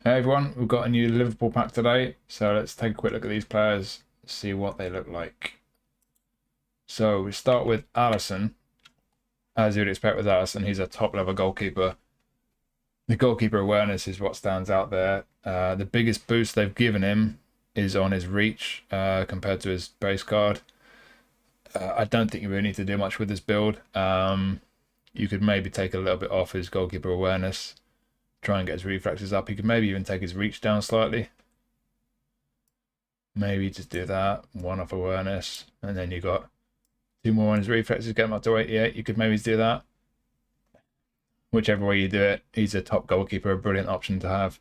Hey everyone, we've got a new Liverpool pack today, so let's take a quick look at these players, see what they look like. So we start with Alisson. As you'd expect with Alisson, he's a top level goalkeeper. The goalkeeper awareness is what stands out there. The biggest boost they've given him is on his reach compared to his base card. I don't think you really need to do much with this build. You could maybe take a little bit off his goalkeeper awareness, try and get his reflexes up. You could maybe even take his reach down slightly. Maybe just do that, one off awareness, and then you got two more on his reflexes, get him up to 88. You could maybe do that. Whichever way you do it, he's a top goalkeeper, a brilliant option to have.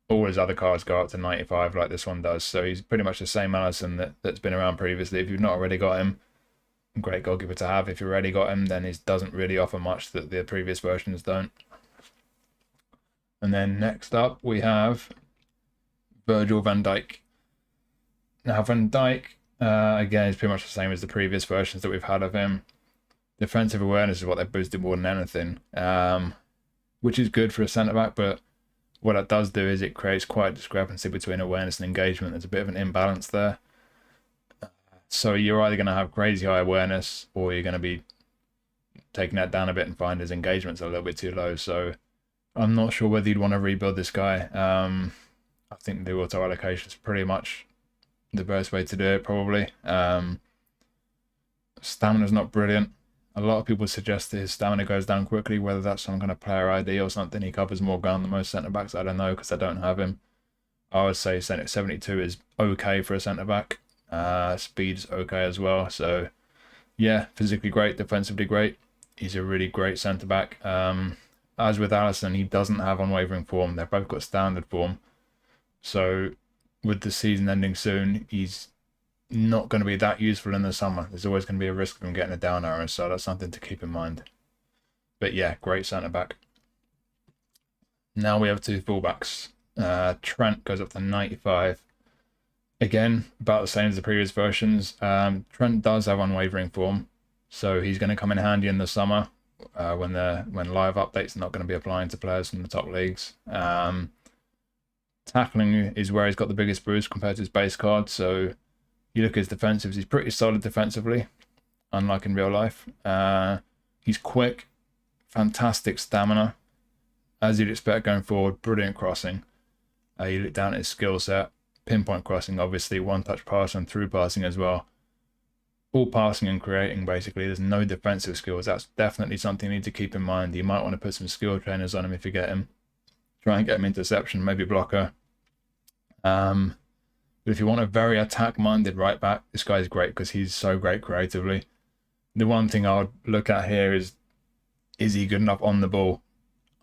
All his other cards go up to 95 like this one does, so he's pretty much the same Alisson that's been around previously. If you've not already got him, great goalkeeper to have. If you already got him, then he doesn't really offer much that the previous versions don't. And then next up we have Virgil van Dijk. Now Van Dijk, again, is pretty much the same as the previous versions that we've had of him. Defensive awareness is what they boosted more than anything, which is good for a centre-back, but what it does do is it creates quite a discrepancy between awareness and engagement. There's a bit of an imbalance there. So you're either going to have crazy high awareness, or you're going to be taking that down a bit and find his engagement's a little bit too low. So I'm not sure whether you'd want to rebuild this guy. I think the auto allocation is pretty much the best way to do it, probably. Stamina's not brilliant. A lot of people suggest that his stamina goes down quickly, whether that's some kind of player ID or something. He covers more ground than most centre-backs. I don't know, because I don't have him. I would say 72 is okay for a centre-back. Speed's okay as well. So, yeah, physically great, defensively great. He's a really great centre-back. As with Alisson, he doesn't have unwavering form. They've both got standard form. So, with the season ending soon, he's not going to be that useful in the summer. There's always going to be a risk of him getting a down arrow, so that's something to keep in mind. But yeah, great centre-back. Now we have two fullbacks. Trent goes up to 95. Again, about the same as the previous versions. Trent does have unwavering form, so he's going to come in handy in the summer when live updates are not going to be applying to players from the top leagues. Tackling is where he's got the biggest boost compared to his base card, so you look at his defensives, he's pretty solid defensively, unlike in real life. He's quick, fantastic stamina, as you'd expect going forward, brilliant crossing. You look down at his skill set, pinpoint crossing, obviously, one-touch pass and through passing as well. All passing and creating, basically. There's no defensive skills. That's definitely something you need to keep in mind. You might want to put some skill trainers on him if you get him. Try and get him interception, maybe blocker. But if you want a very attack-minded right back, this guy's great because he's so great creatively. The one thing I would look at here is he good enough on the ball?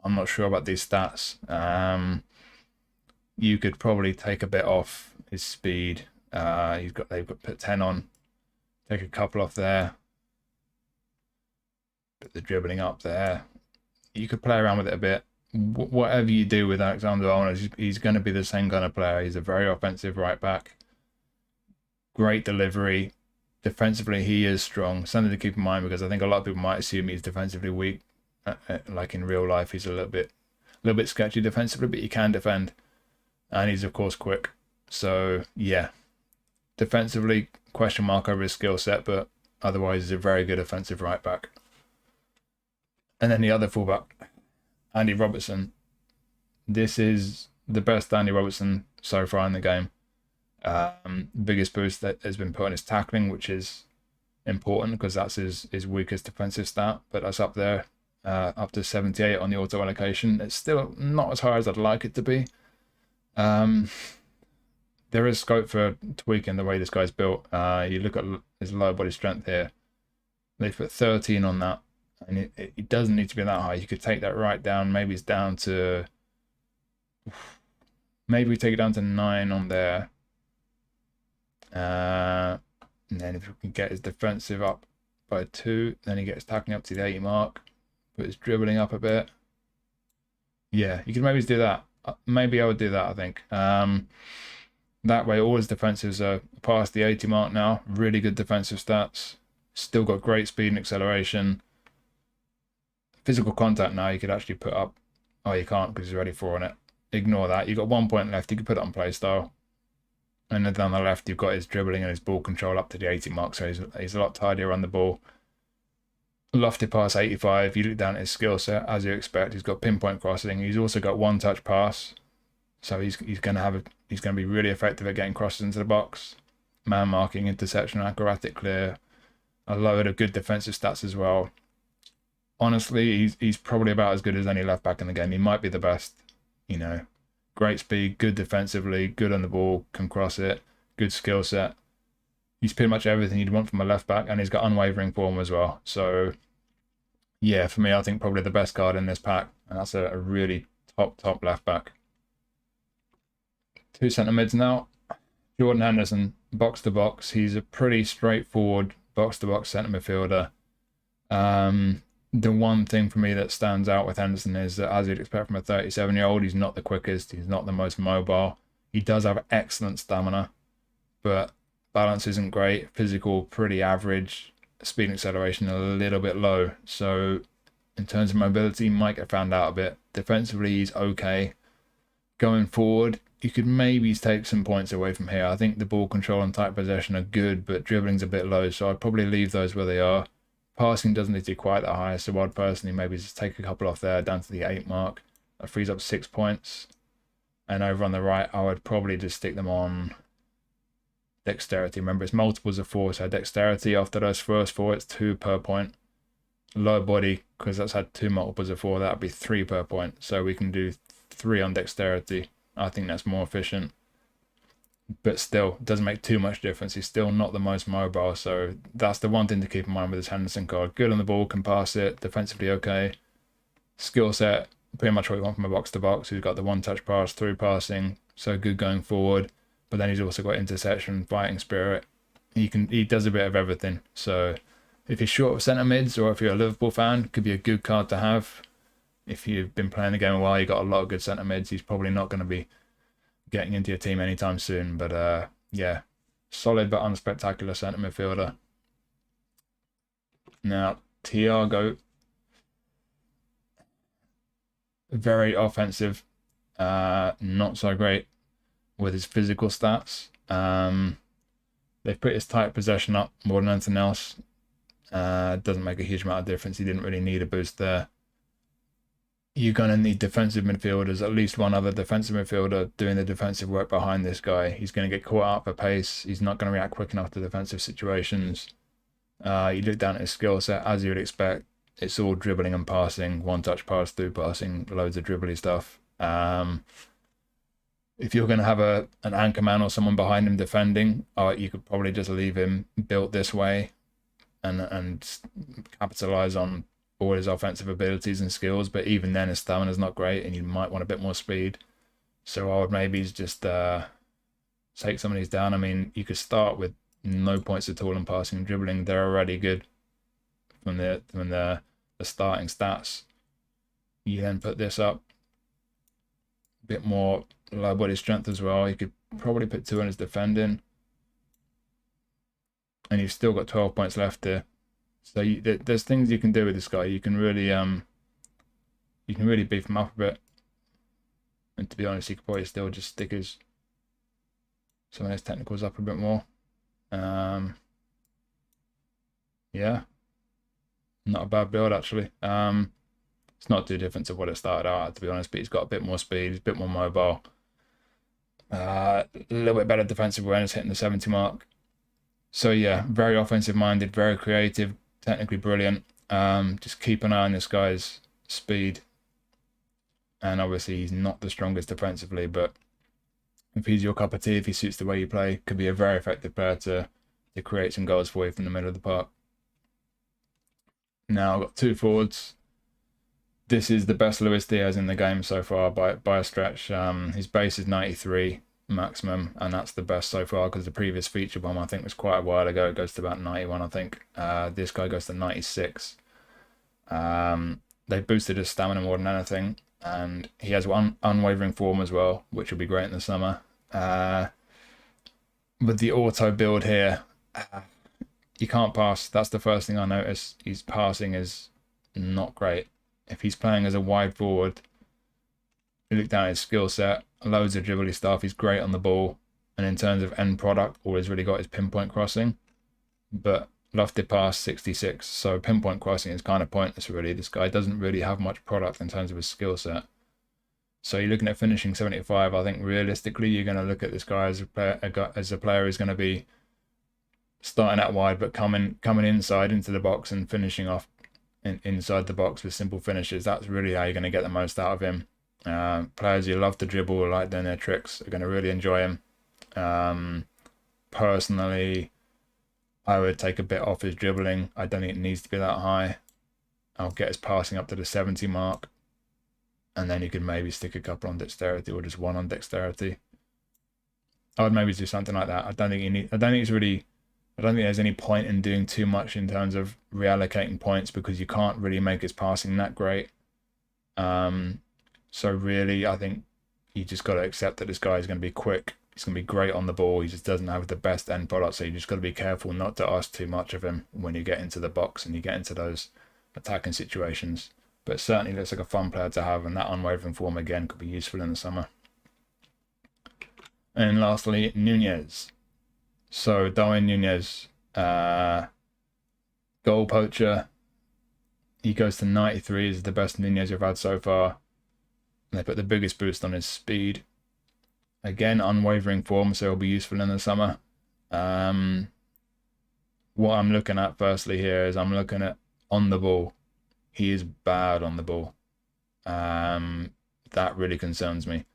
I'm not sure about these stats. You could probably take a bit off his speed. They've got put 10 on. Take a couple off there. Put the dribbling up there. You could play around with it a bit. Whatever you do with Alexander-Arnold, he's going to be the same kind of player. He's a very offensive right back. Great delivery. Defensively, he is strong. Something to keep in mind, because I think a lot of people might assume he's defensively weak. Like in real life, he's a little bit sketchy defensively, but he can defend. And he's, of course, quick. So, yeah. Defensively, question mark over his skill set, but otherwise, he's a very good offensive right back. And then the other fullback, Andy Robertson. This is the best Andy Robertson so far in the game. Biggest boost that has been put on his tackling, which is important because that's his weakest defensive stat, but that's up there, up to 78 on the auto allocation. It's still not as high as I'd like it to be. There is scope for tweaking the way this guy's built. You look at his lower body strength here. They put 13 on that. And it doesn't need to be that high. You could take that right down. Maybe it's down to... Maybe we take it down to 9 on there. And then if we can get his defensive up by 2, then he gets tackling up to the 80 mark. Put his dribbling up a bit. Yeah, you could maybe do that. Maybe I would do that, I think. That way all his defensives are past the 80 mark now. Really good defensive stats. Still got great speed and acceleration. Physical contact now you could actually put up Oh, you can't because he's already 4 on it. Ignore that. You've got 1 point left. You can put it on play style. And then on the left, you've got his dribbling and his ball control up to the 80 mark. So he's a lot tidier on the ball. Lofted pass 85. You look down at his skill set, as you expect. He's got pinpoint crossing. He's also got one-touch pass. So he's going to be really effective at getting crosses into the box. Man marking, interception, acrobatic clear. A load of good defensive stats as well. Honestly, he's probably about as good as any left back in the game. He might be the best. You know, great speed, good defensively, good on the ball, can cross it, good skill set. He's pretty much everything you'd want from a left back, and he's got unwavering form as well. So, yeah, for me, I think probably the best card in this pack, and that's a really top left back. 2 centre mids now. Jordan Henderson, box to box. He's a pretty straightforward box to box centre midfielder. The one thing for me that stands out with Henderson is that, as you'd expect from a 37-year-old, he's not the quickest. He's not the most mobile. He does have excellent stamina, but balance isn't great. Physical, pretty average. Speed and acceleration a little bit low. So in terms of mobility, he might get found out a bit. Defensively, he's okay. Going forward, you could maybe take some points away from here. I think the ball control and tight possession are good, but dribbling's a bit low, so I'd probably leave those where they are. Passing doesn't need to be quite that high, so I'd personally maybe just take a couple off there down to the 8 mark. That frees up 6 points. And over on the right, I would probably just stick them on dexterity. Remember, it's multiples of 4, so dexterity after those first 4, it's 2 per point. Lower body, because that's had 2 multiples of 4, that would be 3 per point. So we can do 3 on dexterity. I think that's more efficient. But still, it doesn't make too much difference. He's still not the most mobile, so that's the one thing to keep in mind with this Henderson card. Good on the ball, can pass it, defensively okay. Skill set, pretty much what you want from a box-to-box. He's got the one-touch pass, through passing, so good going forward. But then he's also got interception, fighting spirit. He does a bit of everything. So if you're short of centre mids, or if you're a Liverpool fan, it could be a good card to have. If you've been playing the game a while, you've got a lot of good centre mids. He's probably not going to be getting into your team anytime soon. But yeah, solid but unspectacular centre midfielder. Now, Thiago, very offensive, not so great with his physical stats. They've put his tight possession up more than anything else. Doesn't make a huge amount of difference. He didn't really need a boost there. You're going to need defensive midfielders, at least one other defensive midfielder doing the defensive work behind this guy. He's going to get caught out for pace. He's not going to react quick enough to defensive situations. You look down at his skill set, as you would expect. It's all dribbling and passing, one-touch pass, through passing, loads of dribbly stuff. If you're going to have an anchor man or someone behind him defending, you could probably just leave him built this way and capitalize on all his offensive abilities and skills. But even then, his stamina is not great, and you might want a bit more speed. So I would maybe just take some of these down. I mean, you could start with no points at all in passing and dribbling. They're already good from the starting stats. You then put this up, a bit more low body strength as well. You could probably put 2 on his defending, and you've still got 12 points left there. So there's things you can do with this guy. You can really beef him up a bit. And to be honest, you could probably still just stick some of his technicals up a bit more. Yeah, not a bad build actually. It's not too different to what it started out at, to be honest, but he's got a bit more speed, he's a bit more mobile. A little bit better defensive awareness, hitting the 70 mark. So yeah, very offensive minded, very creative, technically brilliant. Just keep an eye on this guy's speed. And obviously he's not the strongest defensively, but if he's your cup of tea, if he suits the way you play, could be a very effective player to create some goals for you from the middle of the park. Now I've got 2 forwards. This is the best Luis Diaz in the game so far by a stretch. His base is 93 maximum, and that's the best so far, because the previous featured one I think was quite a while ago. It goes to about 91, I think. This guy goes to 96. They boosted his stamina more than anything, and he has one unwavering form as well, which will be great in the summer. With the auto build here, you can't pass. That's the first thing I notice. His passing is not great. If he's playing as a wide forward, You look down at his skill set, loads of dribbly stuff. He's great on the ball. And in terms of end product, all he's really got is pinpoint crossing. But lofted pass 66. So pinpoint crossing is kind of pointless, really. This guy doesn't really have much product in terms of his skill set. So you're looking at finishing 75. I think realistically, you're going to look at this guy as a player who's going to be starting out wide, but coming inside into the box and finishing off inside the box with simple finishes. That's really how you're going to get the most out of him. Players who love to dribble or like doing their tricks are going to really enjoy him. Personally, I would take a bit off his dribbling. I don't think it needs to be that high. I'll get his passing up to the 70 mark. And then you could maybe stick a couple on dexterity or just one on dexterity. I would maybe do something like that. I don't think there's any point in doing too much in terms of reallocating points because you can't really make his passing that great. So really, I think you just got to accept that this guy is going to be quick. He's going to be great on the ball. He just doesn't have the best end product. So you just got to be careful not to ask too much of him when you get into the box and you get into those attacking situations. But certainly looks like a fun player to have, and that unwavering form again could be useful in the summer. And lastly, Nunez. So Darwin Nunez, goal poacher. He goes to 93, is the best Nunez we've had so far. And they put the biggest boost on his speed. Again, unwavering form, so it'll be useful in the summer. What I'm looking at firstly here is I'm looking at on the ball. He is bad on the ball. That really concerns me.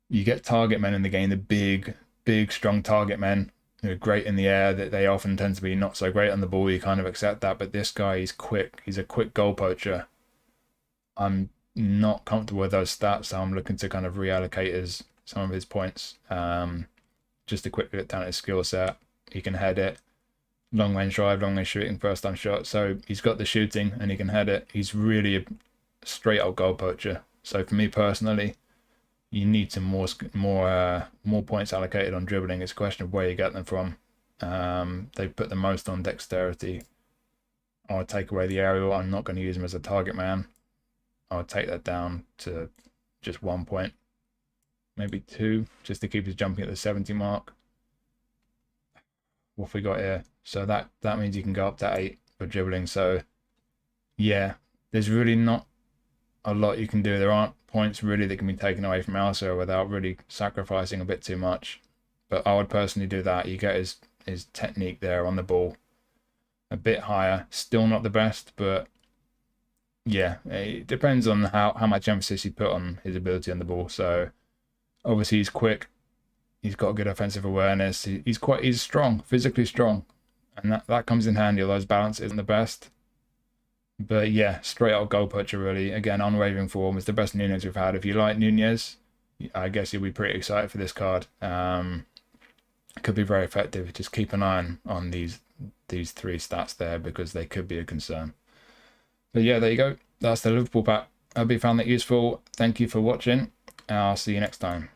You get target men in the game, the big, strong target men who are great in the air. That they often tend to be not so great on the ball. You kind of accept that. But this guy, he's quick. He's a quick goal poacher. I'm not comfortable with those stats, so I'm looking to kind of reallocate some of his points. Just to quickly look down at his skill set. He can head it. Long range drive, long range shooting, first time shot. So he's got the shooting and he can head it. He's really a straight up goal poacher. So for me personally, you need some more points allocated on dribbling. It's a question of where you get them from. They put the most on dexterity. I would take away the aerial. I'm not going to use him as a target man. I would take that down to just 1 point, maybe 2, just to keep his jumping at the 70 mark. What have we got here? So that means you can go up to 8 for dribbling. So yeah, there's really not a lot you can do. There aren't points really that can be taken away from Alisson without really sacrificing a bit too much. But I would personally do that. You get his technique there on the ball a bit higher. Still not the best, but yeah, it depends on how much emphasis you put on his ability on the ball. So obviously he's quick. He's got good offensive awareness. He's strong, physically strong. And that comes in handy, although his balance isn't the best. But yeah, straight out goal poacher really. Again, unwavering form. It's the best Nunez we've had. If you like Nunez, I guess you'll be pretty excited for this card. It could be very effective. Just keep an eye on these 3 stats there because they could be a concern. But yeah, there you go. That's the Liverpool pack. I hope you found that useful. Thank you for watching. I'll see you next time.